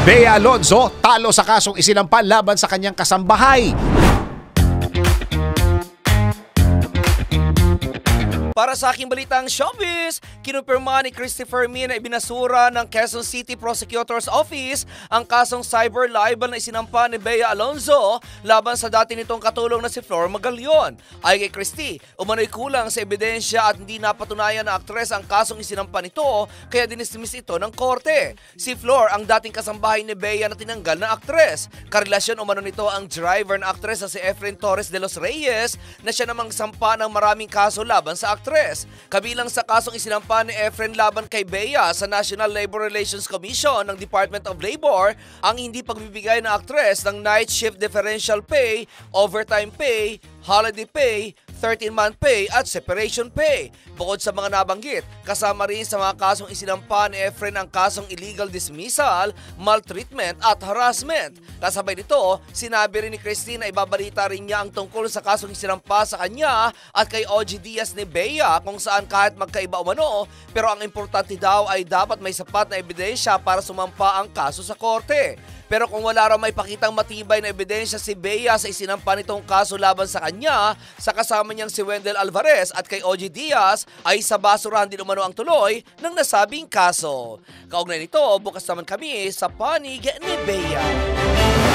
Bea Alonzo talo sa kasong isinampan laban sa kanyang kasambahay. Para sa aking balitang showbiz, kinumpirma ni Christopher Min na ibinasura ng Quezon City Prosecutor's Office ang kasong cyber libel na isinampa ni Bea Alonzo laban sa dati nitong katulong na si Flor Magalion. Ay kay Christy, umano'y kulang sa ebidensya at hindi napatunayan na aktres ang kasong isinampa nito kaya dinismiss ito ng korte. Si Flor ang dating kasambahay ni Bea na tinanggal na aktres. Karelasyon umano nito ang driver na aktres na si Efren Torres de los Reyes na siya namang sampa ng maraming kaso laban sa aktres. Kabilang sa kasong isinampa ni Efren laban kay Bea sa National Labor Relations Commission ng Department of Labor ang hindi pagbibigay ng aktres ng night shift differential pay, overtime pay, holiday pay, 13-month pay at separation pay. Bukod sa mga nabanggit, kasama rin sa mga kasong isinampa ni Efren ang kasong illegal dismissal, maltreatment at harassment. Kasabay nito, sinabi rin ni Christine na ibabalita rin niya ang tungkol sa kasong isinampa sa kanya at kay OG Diaz ni Bea kung saan kahit magkaiba umano, pero ang importante daw ay dapat may sapat na ebidensya para sumampa ang kaso sa korte. Pero kung wala raw may pakitang matibay na ebidensya si Bea sa isinampa nitong kaso laban sa kanya, sa kasama niyang si Wendell Alvarez at kay OG Diaz, ay sa basurahan din umano ang tuloy ng nasabing kaso. Kaugnay nito, bukas naman kami sa panig ni Bea.